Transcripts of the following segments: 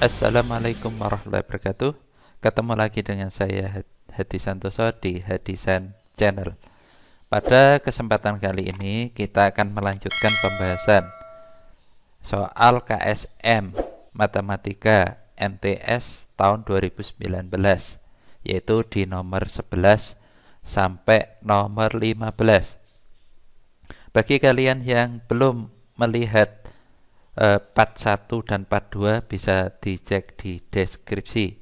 Assalamualaikum warahmatullahi wabarakatuh. Ketemu lagi dengan saya Hadi Santoso di Hadisan Channel. Pada kesempatan kali ini kita akan melanjutkan pembahasan soal KSM Matematika MTS tahun 2019, yaitu di nomor 11 sampai nomor 15. Bagi kalian yang belum melihat part 1 dan part 2 bisa dicek di deskripsi.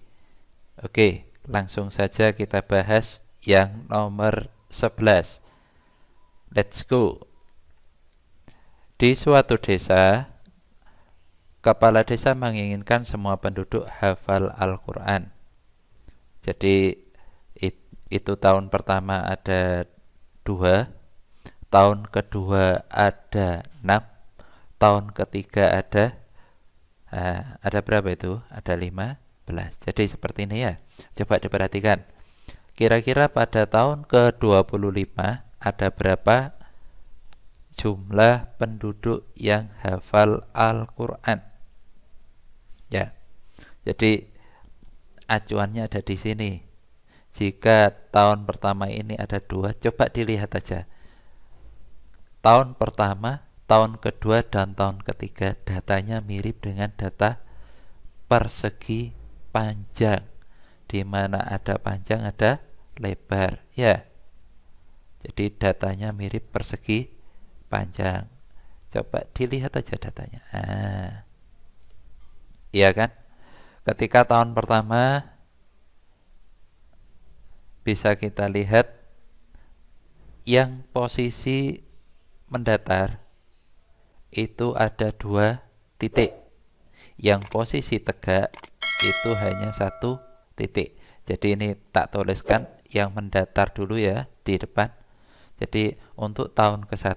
Oke, langsung saja kita bahas yang nomor 11. Let's go. Di suatu desa, kepala desa menginginkan semua penduduk hafal Al-Quran. Jadi itu tahun pertama ada 2, tahun kedua ada 6, tahun ketiga ada berapa itu? Ada 15. Jadi seperti ini ya. Coba diperhatikan. Kira-kira pada tahun ke-25 ada berapa jumlah penduduk yang hafal Al-Quran? Ya. Jadi acuannya ada di sini. Jika tahun pertama ini ada 2, coba dilihat aja. Tahun pertama, tahun kedua, dan tahun ketiga datanya mirip dengan data persegi panjang, di mana ada panjang ada lebar ya. Jadi datanya mirip persegi panjang. Coba dilihat aja datanya. Iya kan? Ketika tahun pertama bisa kita lihat yang posisi mendatar itu ada 2 titik. Yang posisi tegak itu hanya 1 titik. Jadi ini tak tuliskan yang mendatar dulu ya di depan. Jadi untuk tahun ke-1,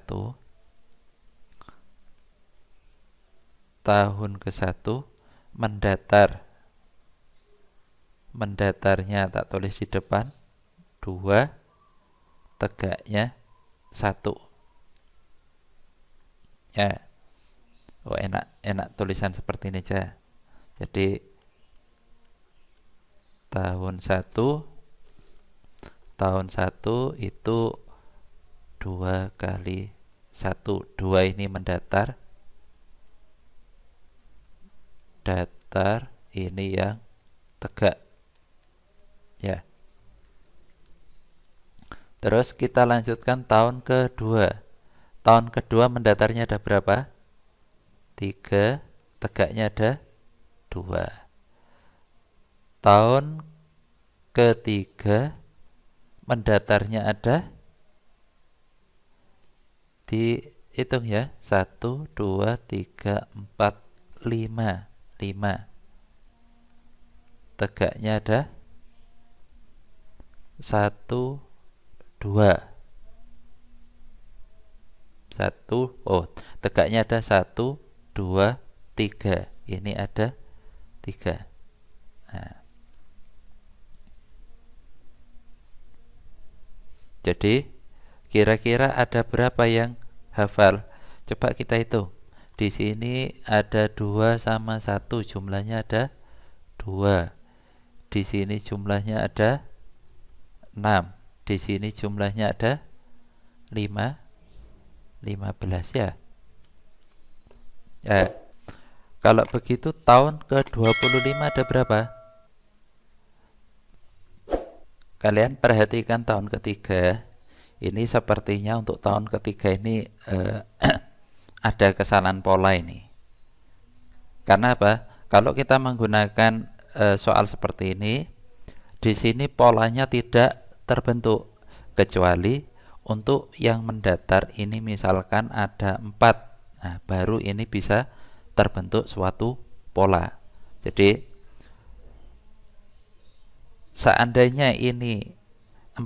mendatarnya tak tulis di depan 2, tegaknya 1 ya. Oh, enak tulisan seperti ini aja. Jadi tahun 1 itu 2 kali 1. 2 ini mendatar, datar ini yang tegak ya. Terus kita lanjutkan tahun kedua. Tahun kedua mendatarnya ada berapa? 3, tegaknya ada 2. Tahun ketiga mendatarnya ada, dihitung ya, 1, 2, 3, 4, 5. 5. Tegaknya ada 1, 2. Tegaknya ada 1, 2, 3. Ini ada 3. Nah. Jadi kira-kira ada berapa yang hafal? Coba kita hitung. Di sini ada 2 sama 1, jumlahnya ada 2. Di sini jumlahnya ada 6. Di sini jumlahnya ada 15 ya. Kalau begitu tahun ke-25 ada berapa? Kalian perhatikan tahun ketiga. Ini sepertinya untuk tahun ketiga ini ada kesalahan pola ini. Karena apa? Kalau kita menggunakan soal seperti ini, di sini polanya tidak terbentuk, kecuali untuk yang mendatar ini misalkan ada 4. Nah, baru ini bisa terbentuk suatu pola. Jadi seandainya ini 4,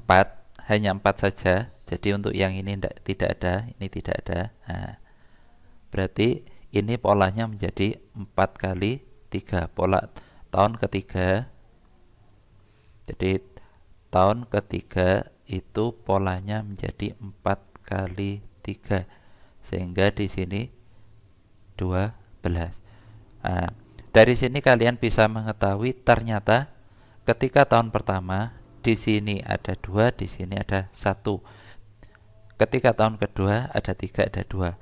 hanya 4 saja, jadi untuk yang ini tidak ada, ini tidak ada. Nah, berarti ini polanya menjadi 4 kali 3, pola tahun ketiga. Jadi tahun ketiga itu polanya menjadi 4 kali 3, sehingga di sini 12. Nah, Dari sini kalian bisa mengetahui ternyata ketika tahun pertama di sini ada 2, di sini ada 1. Ketika tahun kedua ada 3, ada 2.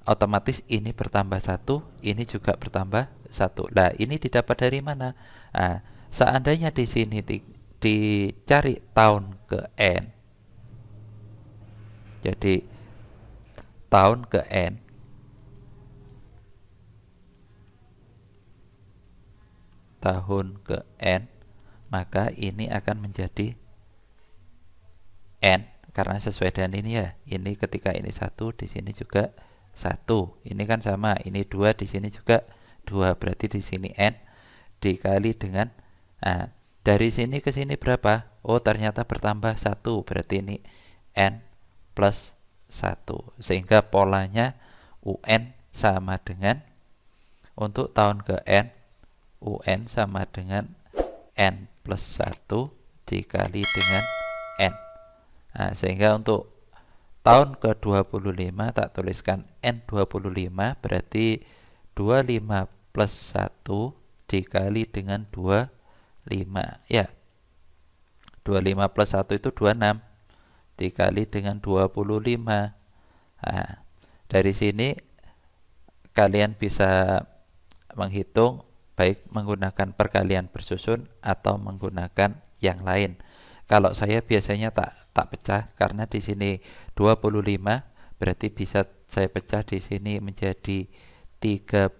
Otomatis ini bertambah 1, ini juga bertambah 1. Nah, ini didapat dari mana? Nah, seandainya di sini dicari tahun ke n. Jadi tahun ke n, tahun ke n, maka ini akan menjadi n karena sesuai dengan ini ya. Ini ketika ini 1, di sini juga 1. Ini kan sama, ini 2, di sini juga 2. Berarti di sini n dikali dengan dari sini ke sini berapa? Oh, ternyata bertambah 1. Berarti ini n plus 1. Sehingga polanya UN sama dengan, untuk tahun ke n, UN sama dengan n plus 1 dikali dengan n. Nah, sehingga untuk tahun ke-25 tak tuliskan N25, berarti 25 plus 1 dikali dengan 25. Ya, 25 plus 1 itu 26 dikali dengan 25. Nah, dari sini kalian bisa menghitung baik menggunakan perkalian bersusun atau menggunakan yang lain. Kalau saya biasanya tak pecah karena di sini 25, berarti bisa saya pecah di sini menjadi 13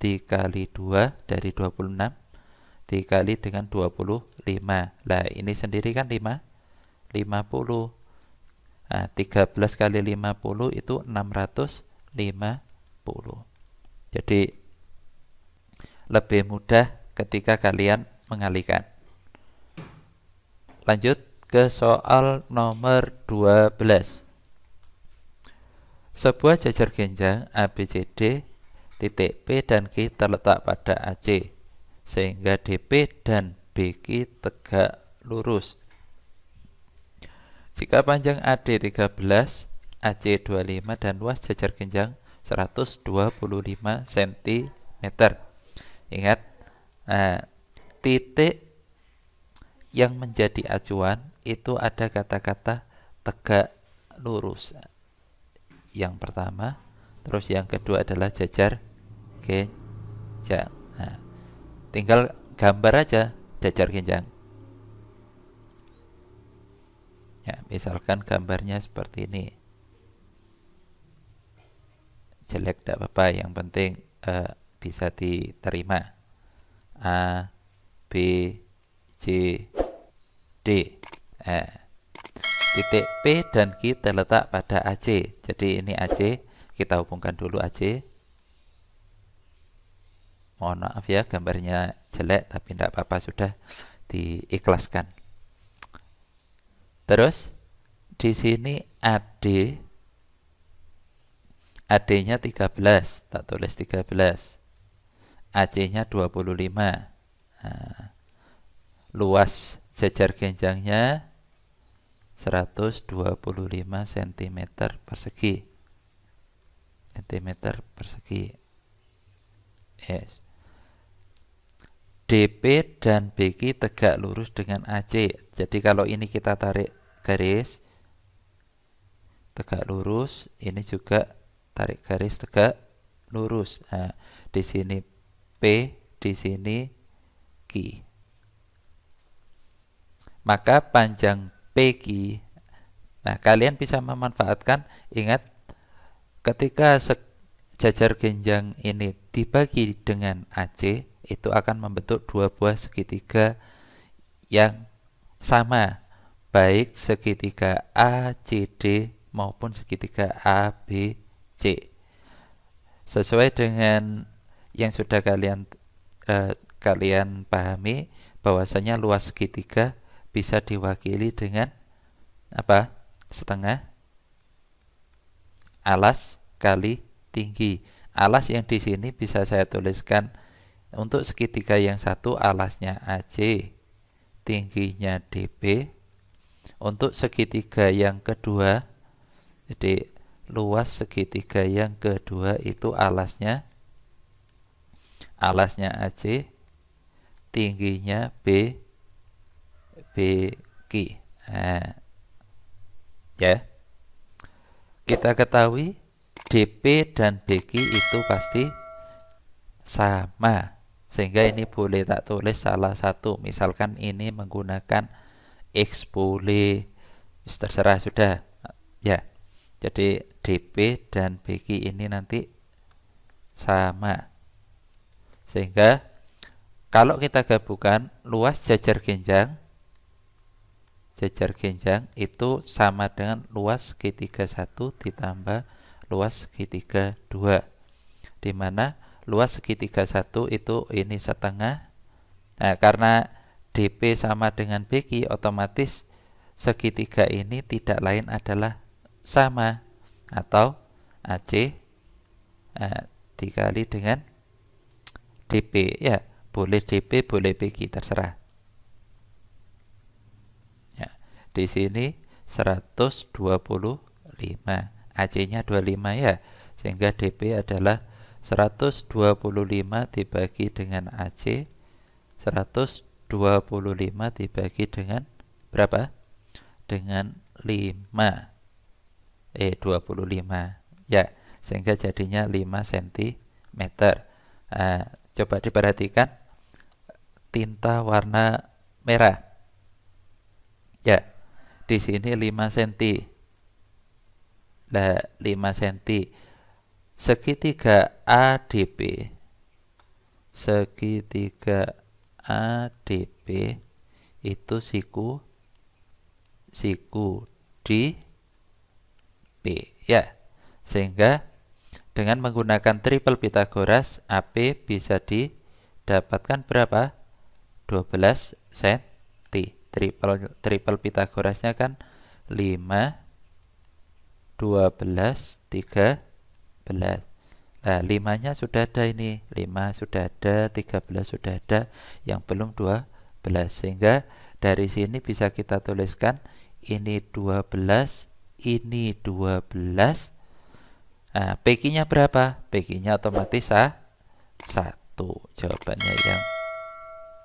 dikali 2 dari 26 dikali dengan 25. Lah, ini sendiri kan 50. Nah, 13 kali 50 itu 650. Jadi lebih mudah ketika kalian mengalihkan. Lanjut ke soal nomor 12. Sebuah jajar genjang ABCD, titik P dan Q terletak pada AC, sehingga DP dan BQ tegak lurus. Jika panjang AD 13, AC 25 dan luas jajar genjang 125 cm. Ingat, titik yang menjadi acuan itu ada kata-kata tegak lurus. Yang pertama, terus yang kedua adalah jajar genjang. Nah, tinggal gambar aja jajar genjang. Ya, misalkan gambarnya seperti ini. Jelek tidak apa-apa, yang penting bisa diterima. A, B, C, D. Titik P dan Q terletak pada AC. Jadi ini AC, kita hubungkan dulu AC. Mohon maaf ya, gambarnya jelek, tapi tidak apa-apa, sudah diikhlaskan. Terus di sini AD, AD-nya 13, tak tulis 13. AC-nya 25. Nah, luas jajar genjangnya 125 cm persegi. Yes. DP dan BQ tegak lurus dengan AC. Jadi kalau ini kita tarik garis tegak lurus, ini juga tarik garis tegak lurus. Nah, di sini P, di sini Q. Maka panjang PQ, nah kalian bisa memanfaatkan, ingat ketika jajar genjang ini dibagi dengan AC, itu akan membentuk dua buah segitiga yang sama, baik segitiga ACD maupun segitiga ABC. Sesuai dengan yang sudah kalian pahami, bahwasanya luas segitiga bisa diwakili dengan apa? Setengah alas kali tinggi. Alas yang di sini bisa saya tuliskan untuk segitiga yang satu alasnya AC, tingginya DB. Untuk segitiga yang kedua, jadi luas segitiga yang kedua itu alasnya alasnya AC, tingginya BQ. Nah, ya. Kita ketahui DP dan BQ itu pasti sama, sehingga ini boleh tak tulis salah satu. Misalkan ini menggunakan X, boleh, terserah sudah ya. Jadi DP dan BQ ini nanti sama, sehingga kalau kita gabungkan luas jajar genjang itu sama dengan luas G31 ditambah luas G32, di mana luas G31 itu ini setengah. Nah, karena DP sama dengan BQ, otomatis segitiga ini tidak lain adalah sama, atau AC dikali dengan DP, ya boleh DP boleh BQ, terserah. Di sini 125, AC-nya 25 ya, sehingga DP adalah 125 dibagi dengan AC, 125 dibagi dengan berapa? Dengan 5, 25 ya, sehingga jadinya 5 cm. Coba diperhatikan tinta warna merah ya, di sini 5 cm. Nah, 5 cm. Segitiga ADP itu siku di P ya. Sehingga dengan menggunakan triple Pythagoras, AP bisa didapatkan berapa? 12 cm. Triple Pythagorasnya kan 5, 12, 13. Nah, 5-nya sudah ada ini. 5 sudah ada, 13 sudah ada, yang belum 12. Sehingga dari sini bisa kita tuliskan ini 12, ini 12. Nah, PQ-nya berapa? PQ-nya otomatis 1. Jawabannya yang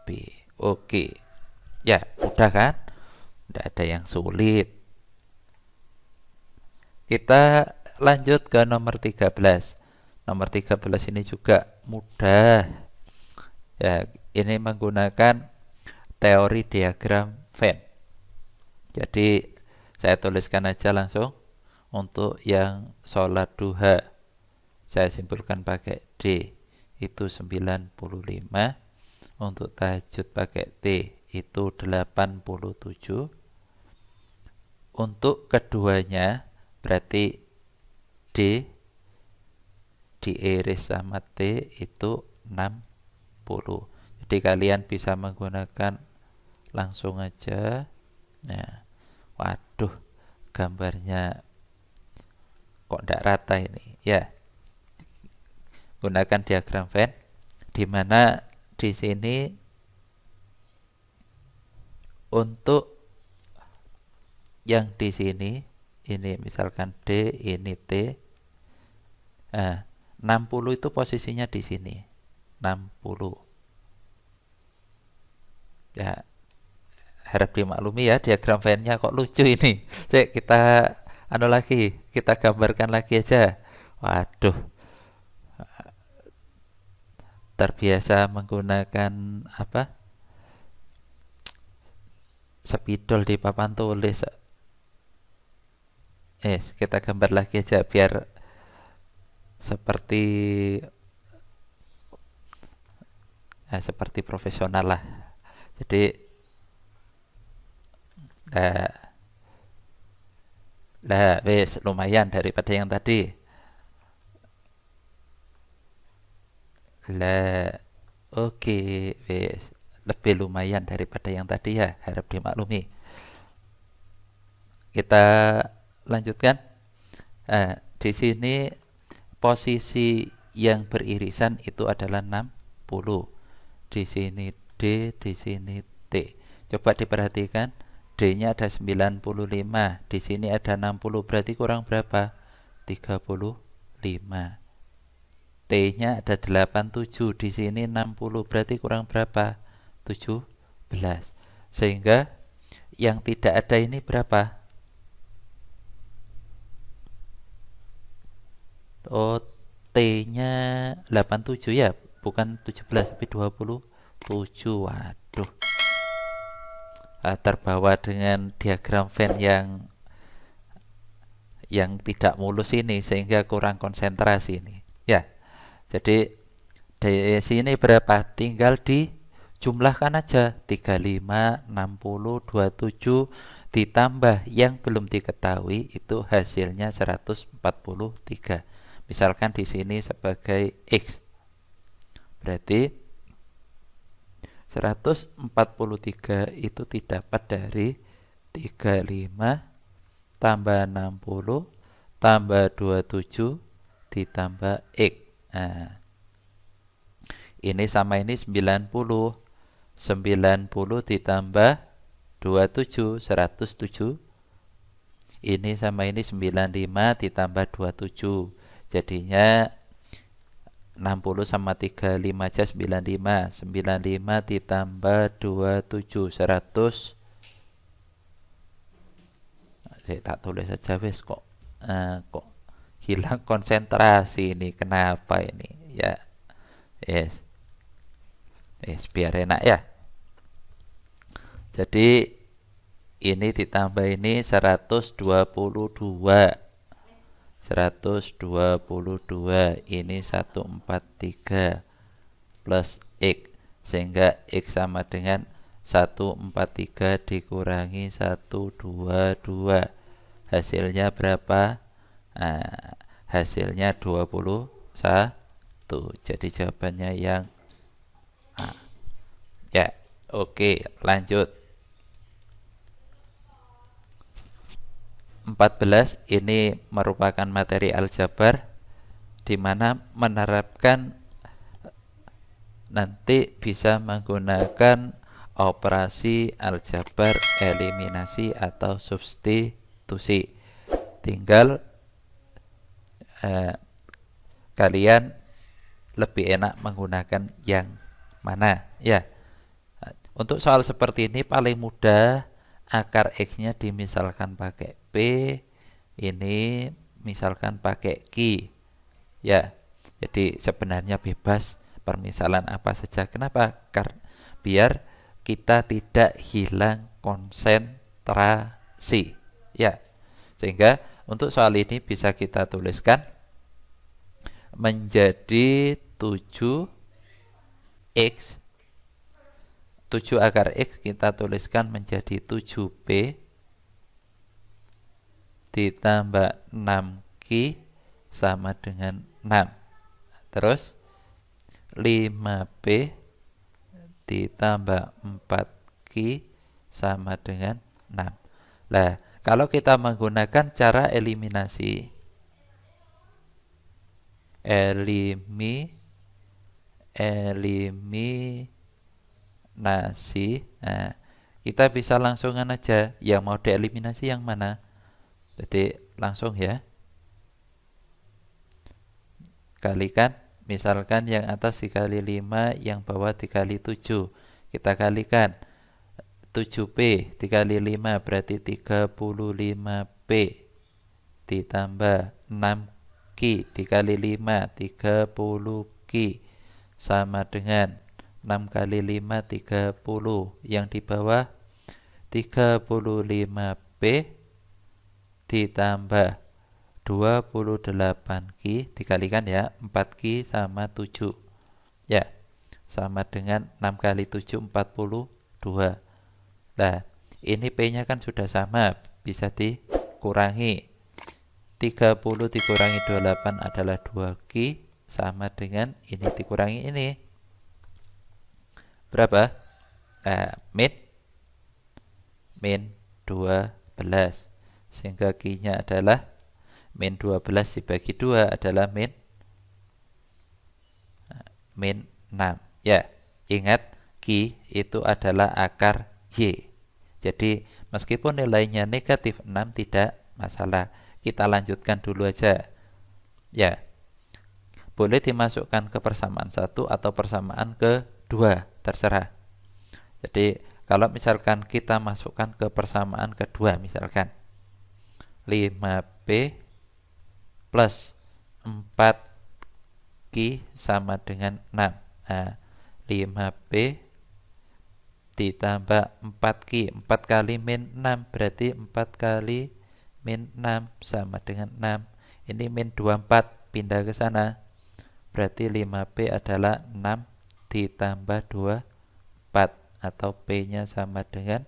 B. Oke. Ya, udah kan? Tidak ada yang sulit. Kita lanjut ke nomor 13. Nomor 13 ini juga mudah. Ya, ini menggunakan teori diagram Venn. Jadi saya tuliskan aja langsung. Untuk yang sholat duha, saya simpulkan pakai D, itu 95. Untuk tahajud pakai T, itu 87. Untuk keduanya berarti D diiris sama T itu 60. Jadi kalian bisa menggunakan langsung aja. Nah, waduh, gambarnya kok tidak rata ini ya. Gunakan diagram Venn, di mana di sini untuk yang di sini ini misalkan D, ini T. 60 itu posisinya di sini. 60. Ya, harap dimaklumi ya, diagram Venn-nya kok lucu ini. Kita kita gambarkan lagi aja. Waduh, terbiasa menggunakan apa? Spidol di papan tulis. Kita gambar lagi aja biar seperti profesional lah. Jadi wes lumayan daripada yang tadi. Oke, wes lebih lumayan daripada yang tadi ya, harap dimaklumi. Kita lanjutkan. Di sini posisi yang beririsan itu adalah 60. Di sini D, di sini T. Coba diperhatikan, D-nya ada 95, di sini ada 60, berarti kurang berapa? 35. T T-nya ada 87, di sini 60, berarti kurang berapa? 17. Sehingga yang tidak ada ini berapa? Oh, T-nya 87 ya, bukan 17 tapi 27. Waduh. Terbawa dengan diagram Venn yang tidak mulus ini sehingga kurang konsentrasi ini. Ya. Jadi di sini berapa? Tinggal dijumlahkan aja. 35, 60, 27 ditambah yang belum diketahui itu hasilnya 143. Misalkan di sini sebagai X. Berarti 143 itu didapat dari 35 tambah 60 tambah 27 ditambah X. Nah, ini sama ini 90. 90 ditambah 27, 107. Ini sama ini 95 ditambah 27. Jadinya 60 sama 35 aja 95. 95 ditambah 27, 100. Saya tak tulis saja wes kok hilang konsentrasi ini, kenapa ini ya. Yes, biar enak ya. Jadi ini ditambah ini 122. 122 ini 143 plus X, sehingga X sama dengan 143 dikurangi 122. Hasilnya berapa? Nah, hasilnya 21. Jadi jawabannya yang A. Ya, oke, lanjut. 14 ini merupakan materi aljabar di mana menerapkan nanti bisa menggunakan operasi aljabar eliminasi atau substitusi. Tinggal kalian lebih enak menggunakan yang mana ya. Untuk soal seperti ini paling mudah, akar X-nya dimisalkan pakai P, ini misalkan pakai Q ya. Jadi sebenarnya bebas permisalan apa saja. Kenapa? Biar kita tidak hilang konsentrasi ya. Sehingga untuk soal ini bisa kita tuliskan menjadi 7X, 7 akar X kita tuliskan menjadi 7P ditambah 6Q sama dengan 6. Terus 5P ditambah 4Q sama dengan 6. Nah, kalau kita menggunakan cara eliminasi, eliminasi, nah, kita bisa langsungan aja yang mau dieliminasi yang mana. Jadi langsung ya, kalikan, misalkan yang atas dikali 5, yang bawah dikali 7. Kita kalikan 7P dikali 5 berarti 35P ditambah 6Q dikali 5 30Q sama dengan 6 kali 5 30. Yang di bawah 35P ditambah 28Q dikalikan ya, 4Q sama 7 ya, sama dengan 6 kali 7 42. Nah, ini P nya kan sudah sama, bisa dikurangi. 30 dikurangi 28 adalah 2Q sama dengan ini dikurangi ini. Berapa? Min 12. Sehingga Q-nya adalah min 12 dibagi 2 adalah min 6 ya. Ingat, Q itu adalah akar Y. Jadi meskipun nilainya negatif 6 tidak masalah. Kita lanjutkan dulu aja ya. boleh dimasukkan ke persamaan 1 atau persamaan kedua, terserah. Jadi kalau misalkan kita masukkan ke persamaan kedua, misalkan 5p plus 4q sama dengan 6. Nah, 5p ditambah 4q, 4 kali min 6 berarti 4 kali min 6 sama dengan 6. Ini min 24 pindah ke sana, berarti 5p adalah 6 ditambah 24, atau p nya sama dengan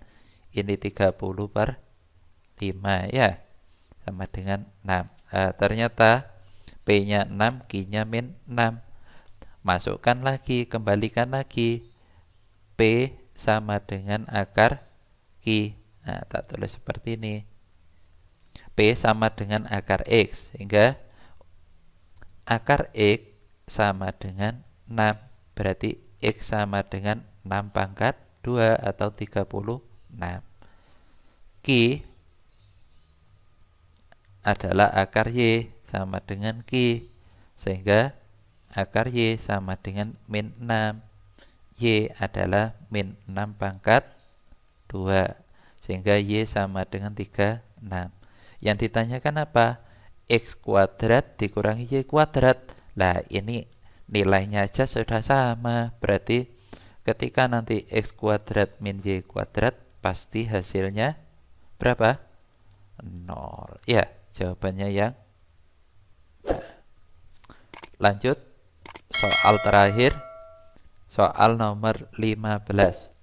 ini 30 per 5 ya, sama dengan 6. Ternyata p nya 6, q nya min 6. Masukkan lagi, kembalikan lagi, p sama dengan akar q. Nah, tak tulis seperti ini, p sama dengan akar x, sehingga akar x sama dengan 6, berarti x sama dengan 6 pangkat 2 atau 36. Q adalah akar y sama dengan q, sehingga akar y sama dengan min 6. Y adalah min 6 pangkat 2, sehingga y sama dengan 36. Yang ditanyakan apa? X kuadrat dikurangi y kuadrat. Lah, ini nilainya aja sudah sama, berarti ketika nanti x kuadrat min y kuadrat pasti hasilnya berapa? 0. Ya, jawabannya yang lanjut. Soal terakhir, soal nomor 15.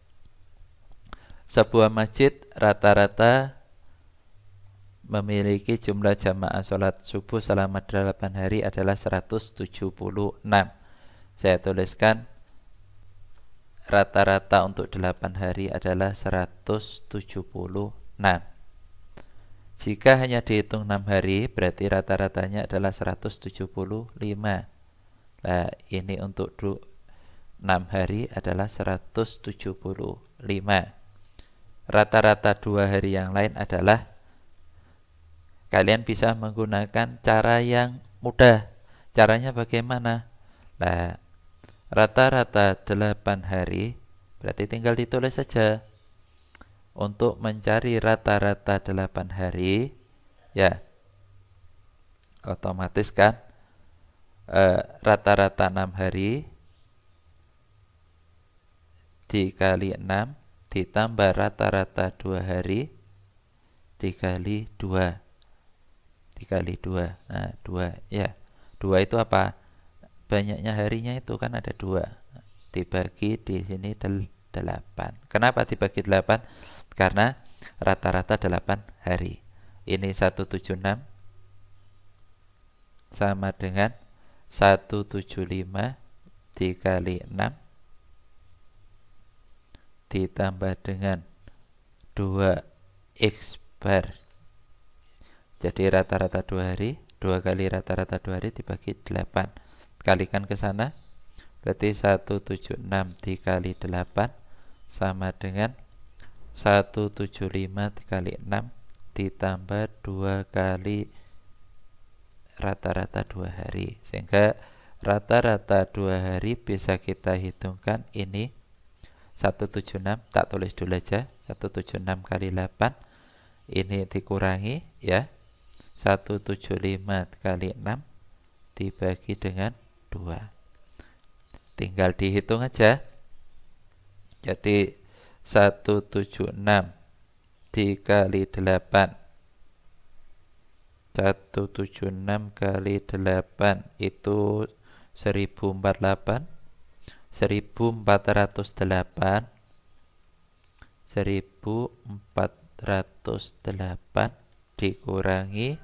Sebuah masjid rata-rata memiliki jumlah jamaah sholat subuh selama 8 hari adalah 176. Saya tuliskan rata-rata untuk 8 hari adalah 176. Jika hanya dihitung 6 hari, berarti rata-ratanya adalah 175. Nah, ini untuk 6 hari adalah 175. Rata-rata 2 hari yang lain adalah, kalian bisa menggunakan cara yang mudah. Caranya bagaimana? Nah, rata-rata 8 hari, berarti tinggal ditulis saja. Untuk mencari rata-rata 8 hari, ya, otomatis kan, rata-rata 6 hari dikali 6 ditambah rata-rata 2 hari dikali 2. Dikali 2. Nah, 2 ya. 2 itu apa? Banyaknya harinya itu kan ada 2. Dibagi di sini 8. Kenapa dibagi 8? Karena rata-rata 8 hari. Ini 176 sama dengan 175 dikali 6 ditambah dengan 2x bar. Jadi rata-rata 2 hari, 2 kali rata-rata 2 hari dibagi 8. Kalikan ke sana, berarti 176 dikali 8 sama dengan 175 dikali 6 ditambah 2 kali rata-rata 2 hari. Sehingga rata-rata 2 hari bisa kita hitungkan ini 176, tak tulis dulu aja, 176 kali 8 ini dikurangi ya, 175 kali 6 dibagi dengan 2. Tinggal dihitung aja. Jadi 176 dikali 8, 176 kali 8 itu 1048. 1408 dikurangi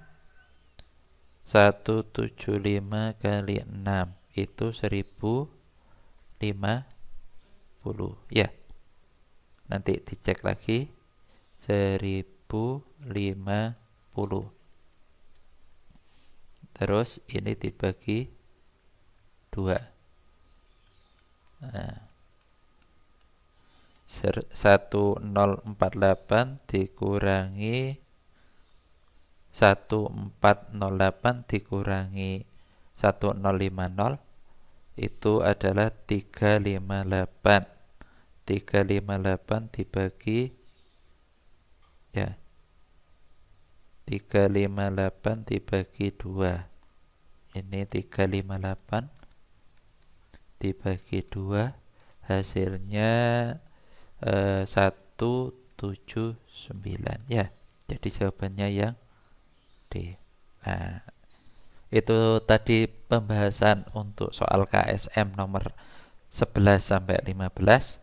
175 kali 6 itu 1050 ya. Nanti dicek lagi, 1050. Terus ini dibagi 2. Nah, 1048 dikurangi 1408 dikurangi 1050 itu adalah 358. 358 dibagi 358 dibagi 2. Ini 358 dibagi 2 hasilnya 179 ya. Jadi jawabannya yang D. Nah, itu tadi pembahasan untuk soal KSM nomor 11 sampai 15.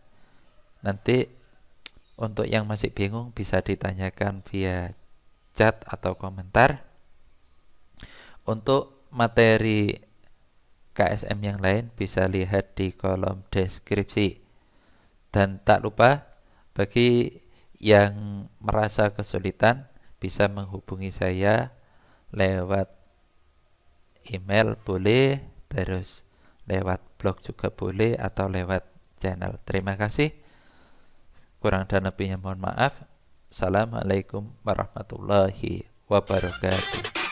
Nanti untuk yang masih bingung bisa ditanyakan via chat atau komentar. Untuk materi KSM yang lain bisa lihat di kolom deskripsi. Dan tak lupa, bagi yang merasa kesulitan bisa menghubungi saya lewat email boleh, terus lewat blog juga boleh, atau lewat channel. Terima kasih. Kurang dan lebihnya mohon maaf. Assalamualaikum warahmatullahi wabarakatuh.